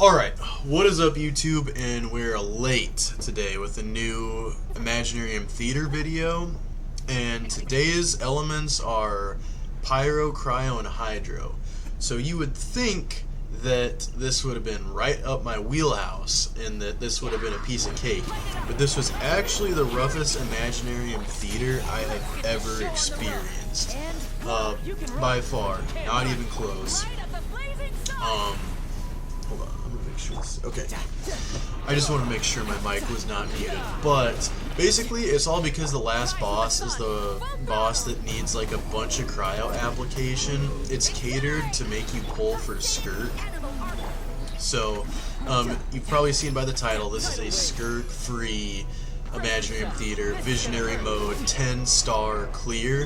Alright, what is up YouTube, and we're late today with a new Imaginarium theater video, and today's elements are Pyro, Cryo, and Hydro. So you would think that this would have been right up my wheelhouse and that this would have been a piece of cake, but this was actually the roughest Imaginarium theater I have ever experienced. By far, not even close. Hold on, I'm gonna make sure this, okay. I just want to make sure my mic was not muted. But basically, it's all because the last boss is the boss that needs like a bunch of cryo application. It's catered to make you pull for SKIRK. So, you've probably seen by the title, this is a SKIRK-free Imaginarium Theater, Visionary Mode, 10-star clear,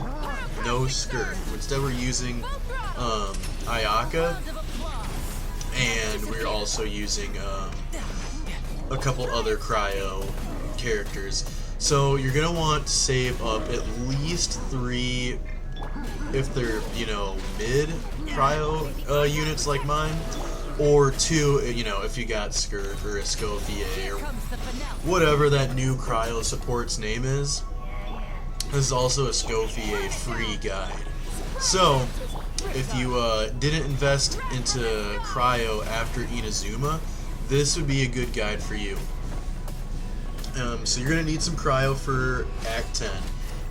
no SKIRK. Instead we're using Ayaka, and we're also using a couple other cryo characters. So you're going to want to save up at least 3, if they're, you know, mid cryo units like mine, or 2, you know, if you got SKIRK or ESCOFFIER or whatever that new cryo support's name is. This is also a ESCOFFIER free guide. So if you didn't invest into cryo after Inazuma, this would be a good guide for you. So you're going to need some cryo for Act 10.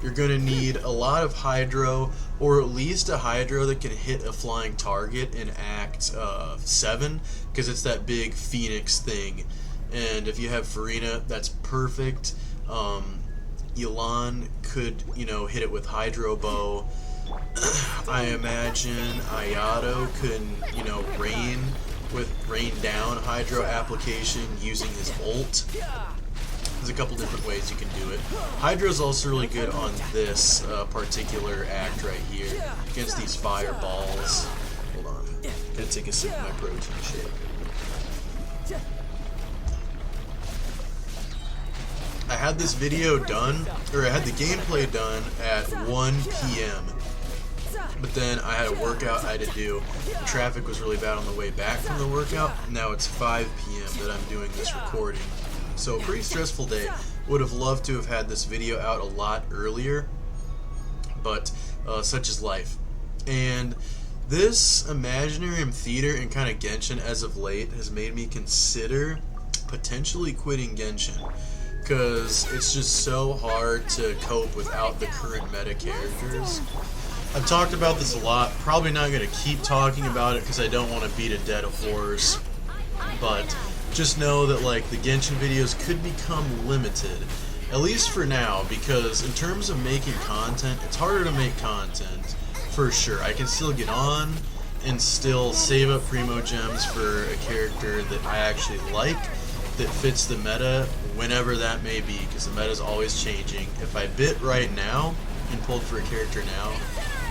You're going to need a lot of Hydro, or at least a Hydro that can hit a flying target in Act 7, because it's that big Phoenix thing. And if you have Farina, that's perfect. Elan could, you know, hit it with Hydro Bow. I imagine Ayato could, you know, rain down Hydro application using his ult. There's a couple different ways you can do it. Hydro's also really good on this particular act right here against these fireballs. Hold on, gotta take a sip of my protein shake. I had this video done, or I had the gameplay done at 1 p.m. But then I had a workout I had to do. The traffic was really bad on the way back from the workout. Now it's 5 p.m. that I'm doing this recording. So a pretty stressful day. Would have loved to have had this video out a lot earlier, but such is life. And this Imaginarium Theater and kind of Genshin as of late has made me consider potentially quitting Genshin, because it's just so hard to cope without the current meta characters. I've talked about this a lot, probably not going to keep talking about it because I don't want to beat a dead horse, but just know that like the Genshin videos could become limited, at least for now, because in terms of making content, it's harder to make content, for sure. I can still get on and still save up Primo Gems for a character that I actually like, that fits the meta, whenever that may be, because the meta is always changing. If I bit right now and pulled for a character now,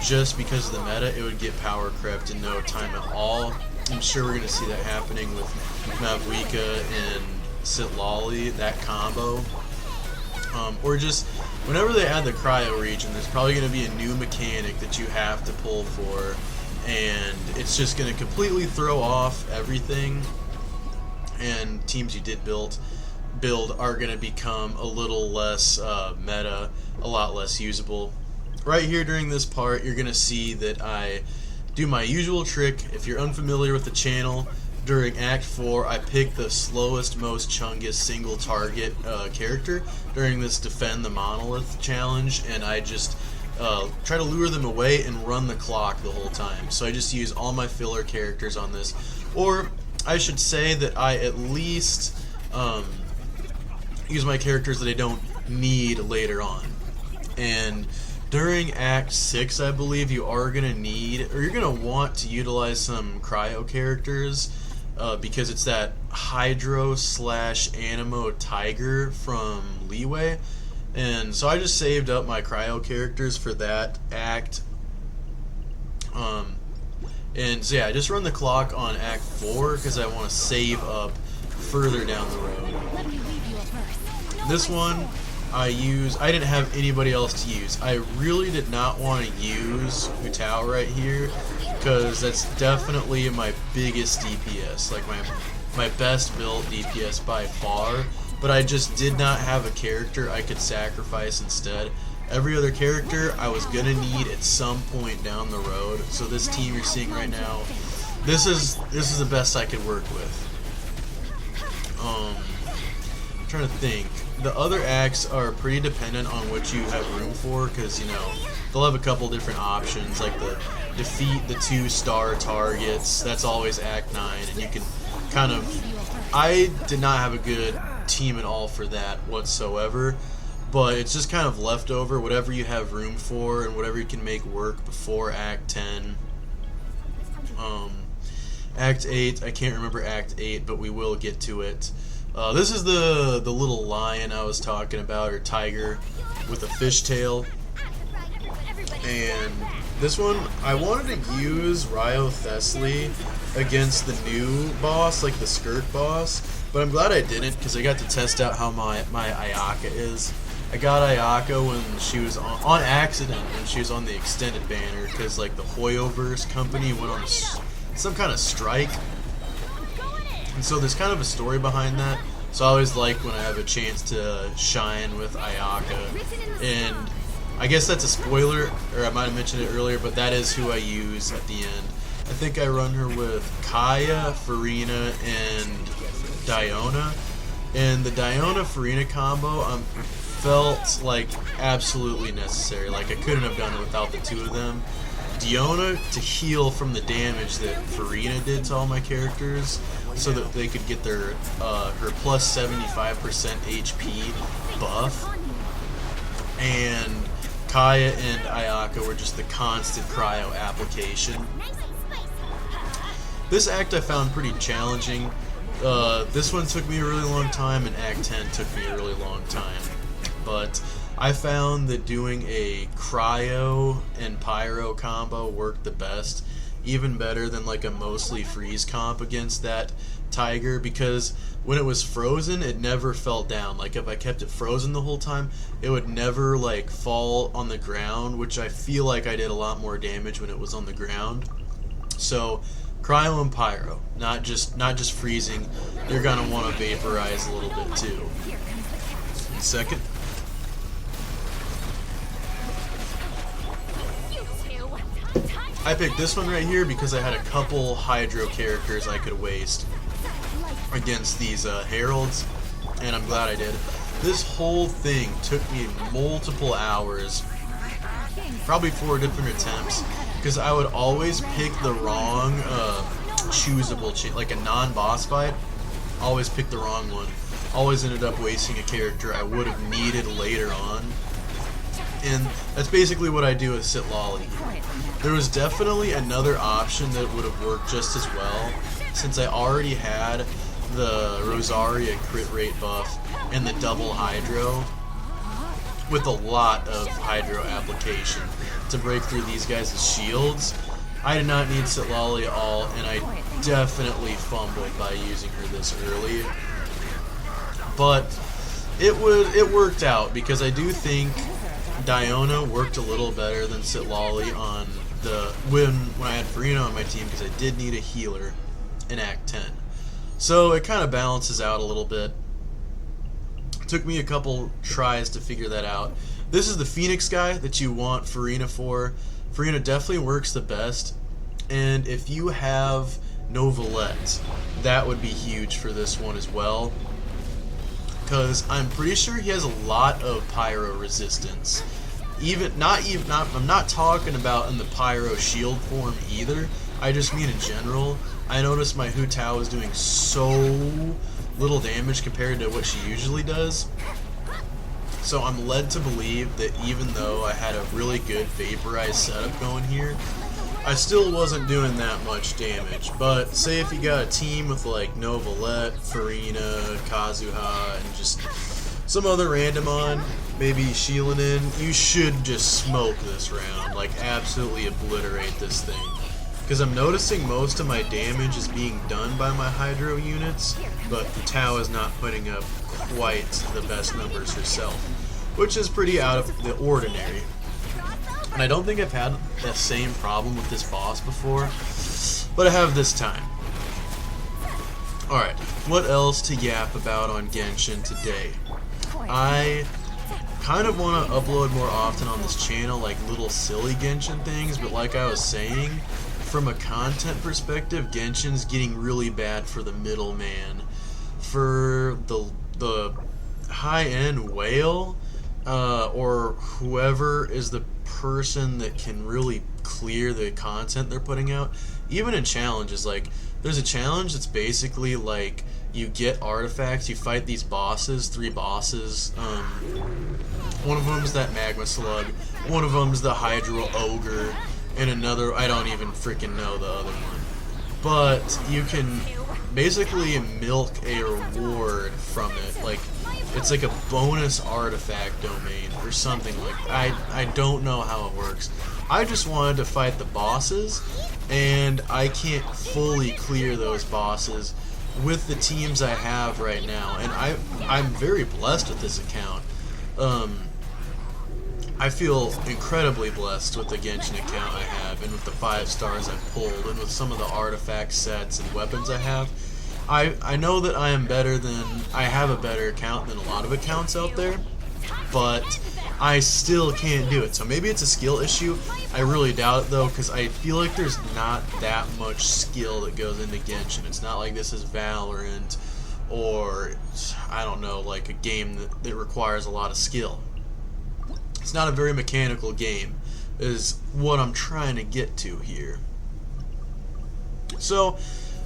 just because of the meta, it would get power crept in no time at all. I'm sure we're going to see that happening with Mavwika and Sitlali, that combo. Or just, whenever they add the cryo region, there's probably going to be a new mechanic that you have to pull for, and it's just going to completely throw off everything, and teams you did build are going to become a little less meta, a lot less usable. Right here during this part, you're going to see that I do my usual trick. If you're unfamiliar with the channel, during Act 4, I pick the slowest, most chungiest single target character during this Defend the Monolith challenge, and I just try to lure them away and run the clock the whole time. So I just use all my filler characters on this. Or I should say that I at least use my characters that I don't need later on. And during Act 6, I believe, you are going to need, or you're going to want to utilize some cryo characters, because it's that Hydro/Anemo Tiger from Leeway. And so I just saved up my cryo characters for that act. And so yeah, I just run the clock on Act 4 because I want to save up further down the road. This one, I didn't have anybody else to use. I really did not want to use Utao right here because that's definitely my biggest DPS, like my best built DPS by far. But I just did not have a character I could sacrifice instead. Every other character I was gonna need at some point down the road. So this team you're seeing right now, this is the best I could work with. I'm trying to think. The other acts are pretty dependent on what you have room for, because you know they'll have a couple different options, like the defeat the 2-star targets. That's always Act 9, and you can kind of. I did not have a good team at all for that whatsoever, but it's just kind of leftover, whatever you have room for and whatever you can make work before Act 10. Act 8, I can't remember Act 8, but we will get to it. This is the little lion I was talking about, or tiger with a fishtail. And this one, I wanted to use Ryo Thessaly against the new boss, like the SKIRK boss, but I'm glad I didn't, because I got to test out how my Ayaka is. I got Ayaka when she was on accident when she was on the extended banner, because like the Hoyoverse company went on some kind of strike, and so there's kind of a story behind that. So I always like when I have a chance to shine with Ayaka, and I guess that's a spoiler, or I might have mentioned it earlier, but that is who I use at the end. I think I run her with Kaya, Farina, and Diona, and the Diona-Farina combo felt like absolutely necessary. Like I couldn't have done it without the two of them. Diona to heal from the damage that Farina did to all my characters, so that they could get their her plus 75% HP buff, and Kaya and Ayaka were just the constant cryo application. This act I found pretty challenging. This one took me a really long time, and Act 10 took me a really long time. But I found that doing a cryo and pyro combo worked the best, even better than like a mostly freeze comp against that tiger, because when it was frozen it never fell down. Like if I kept it frozen the whole time, it would never like fall on the ground, which I feel like I did a lot more damage when it was on the ground. So cryo and pyro, not just freezing. You're gonna want to vaporize a little bit too. Second. I picked this one right here because I had a couple Hydro characters I could waste against these Heralds, and I'm glad I did. This whole thing took me multiple hours, probably 4 different attempts, because I would always pick the wrong choosable, like a non-boss fight, always pick the wrong one. Always ended up wasting a character I would have needed later on. And that's basically what I do with Sitlali. There was definitely another option that would have worked just as well, since I already had the Rosaria crit rate buff and the double Hydro, with a lot of Hydro application to break through these guys' shields. I did not need Sitlali at all, and I definitely fumbled by using her this early. But it worked out, because I do think Diona worked a little better than Sitlali on when I had Farina on my team, because I did need a healer in Act 10. So it kind of balances out a little bit. It took me a couple tries to figure that out. This is the Phoenix guy that you want Farina for. Farina definitely works the best, and if you have Novelette, that would be huge for this one as well, because I'm pretty sure he has a lot of pyro resistance. I'm not talking about in the pyro shield form either. I just mean in general. I noticed my Hu Tao is doing so little damage compared to what she usually does. So I'm led to believe that even though I had a really good vaporized setup going here, I still wasn't doing that much damage. But say if you got a team with like Novelette, Farina, Kazuha, and just some other Randomon, maybe Shieldin, you should just smoke this round, like absolutely obliterate this thing. Because I'm noticing most of my damage is being done by my Hydro units, but the Tao is not putting up quite the best numbers herself, which is pretty out of the ordinary. And I don't think I've had the same problem with this boss before, but I have this time. Alright, what else to yap about on Genshin today? I kind of want to upload more often on this channel, like little silly Genshin things, but like I was saying, from a content perspective, Genshin's getting really bad for the middleman. For the high-end whale, or whoever is the person that can really clear the content they're putting out, even in challenges, like there's a challenge that's basically like you get artifacts, you fight these bosses, 3 bosses. One of them's that magma slug, one of them's the hydro ogre, and another, I don't even freaking know the other one. But you can basically milk a reward from it, like it's like a bonus artifact domain or something like that. I don't know how it works. I just wanted to fight the bosses, and I can't fully clear those bosses with the teams I have right now, and I'm very blessed with this account. I feel incredibly blessed with the Genshin account I have, and with the 5 stars I've pulled, and with some of the artifact sets and weapons I have. I know that I have a better account than a lot of accounts out there, but I still can't do it. So maybe it's a skill issue. I really doubt it though, because I feel like there's not that much skill that goes into Genshin. It's not like this is Valorant, or I don't know, like a game that requires a lot of skill. It's not a very mechanical game, is what I'm trying to get to here. So,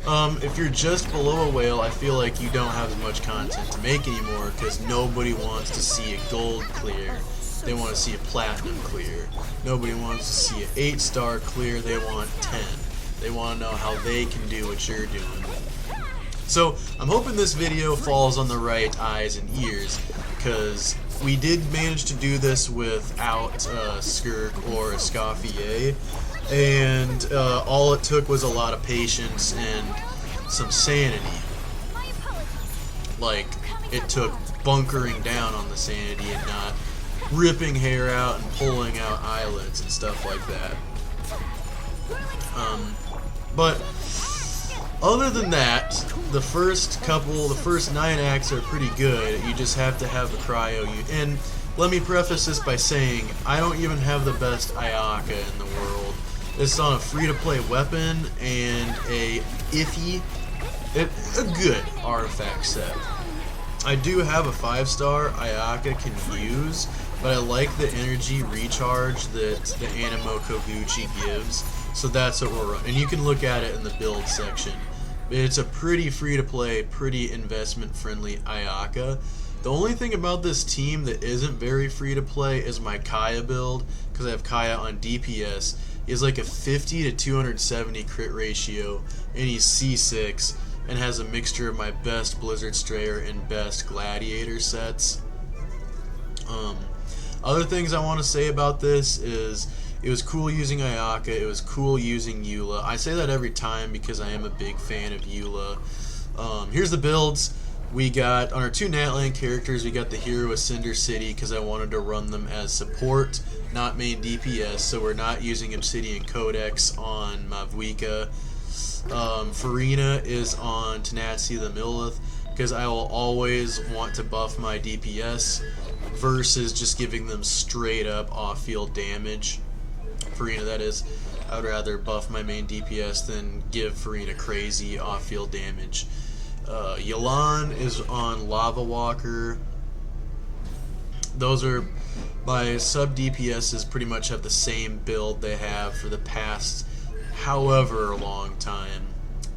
if you're just below a whale, I feel like you don't have as much content to make anymore, because nobody wants to see a gold clear. They want to see a platinum clear. Nobody wants to see an 8-star clear. They want 10. They want to know how they can do what you're doing. So I'm hoping this video falls on the right eyes and ears, because we did manage to do this without SKIRK or escoffier, and all it took was a lot of patience and some sanity. Like, it took bunkering down on the sanity and not ripping hair out and pulling out eyelids and stuff like that. But other than that, the first 9 acts are pretty good. You just have to have the cryo. And let me preface this by saying, I don't even have the best Ayaka in the world. It's on a free-to-play weapon and a good artifact set. I do have a 5-star Ayaka can use, but I like the energy recharge that the Animo Koguchi gives, so that's what we're running. And you can look at it in the build section. It's a pretty free-to-play, pretty investment-friendly Ayaka. The only thing about this team that isn't very free-to-play is my Kaya build, because I have Kaya on DPS. He has like a 50 to 270 crit ratio, and he's C6, and has a mixture of my best Blizzard Strayer and best Gladiator sets. Other things I want to say about this is it was cool using Ayaka, it was cool using Eula. I say that every time because I am a big fan of Eula. Here's the builds. We got, on our 2 Natlan characters, we got the hero of Cinder City because I wanted to run them as support, not main DPS, so we're not using Obsidian Codex on Mavwika. Farina is on Tenacity the Millith, because I will always want to buff my DPS versus just giving them straight up off-field damage. Farina, that is. I would rather buff my main DPS than give Farina crazy off-field damage. Yelan is on Lava Walker. Those are my sub DPSs, pretty much have the same build they have for the past however long time.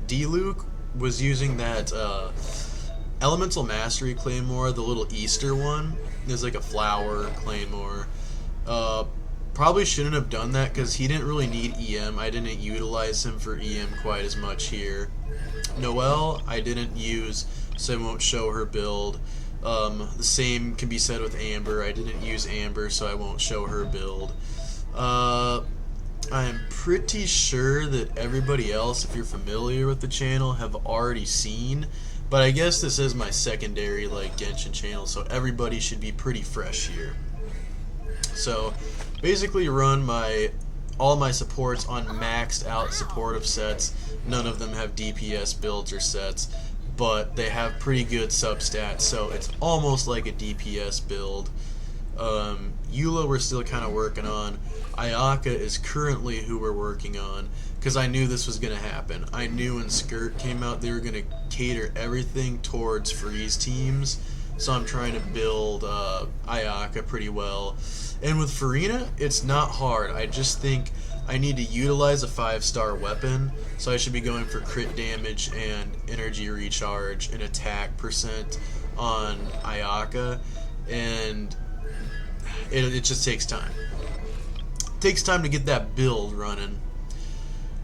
D-Luke was using that Elemental Mastery Claymore, the little Easter one. There's like a flower Claymore. Probably shouldn't have done that because he didn't really need EM. I didn't utilize him for EM quite as much here. Noelle I didn't use, so I won't show her build. The same can be said with Amber. I didn't use Amber, so I won't show her build. I'm pretty sure that everybody else, if you're familiar with the channel, have already seen, but I guess this is my secondary like Genshin channel, so everybody should be pretty fresh here. So basically run all my supports on maxed out supportive sets. None of them have DPS builds or sets, but they have pretty good substats, so it's almost like a DPS build. Eula we're still kind of working on. Ayaka is currently who we're working on, because I knew this was going to happen. I knew when SKIRK came out they were going to cater everything towards freeze teams, so I'm trying to build Ayaka pretty well. And with Farina, it's not hard. I just think I need to utilize a 5-star weapon, so I should be going for crit damage and energy recharge and attack percent on Ayaka, and it just takes time. It takes time to get that build running.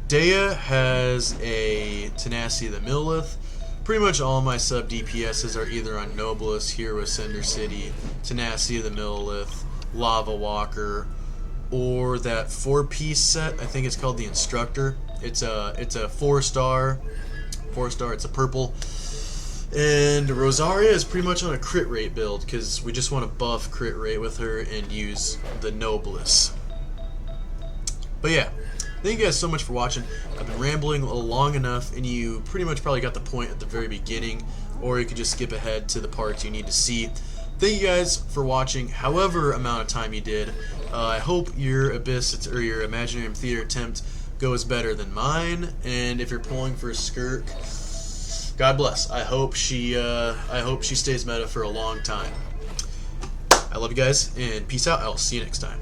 Dea has a Tenacity of the Millith. Pretty much all my sub DPSs are either on Noblest, Hero Cinder City, Tenacity of the Millith, Lava Walker, or that 4-piece set. I think it's called the Instructor. It's a 4-star. It's a purple. And Rosaria is pretty much on a crit rate build, because we just want to buff crit rate with her and use the Noblest. But yeah, thank you guys so much for watching. I've been rambling long enough, and you pretty much probably got the point at the very beginning, or you could just skip ahead to the parts you need to see. Thank you guys for watching, however amount of time you did. I hope your Abyss or your Imaginarium Theater attempt goes better than mine, and if you're pulling for SKIRK, God bless. I hope she stays meta for a long time. I love you guys, and peace out. I'll see you next time.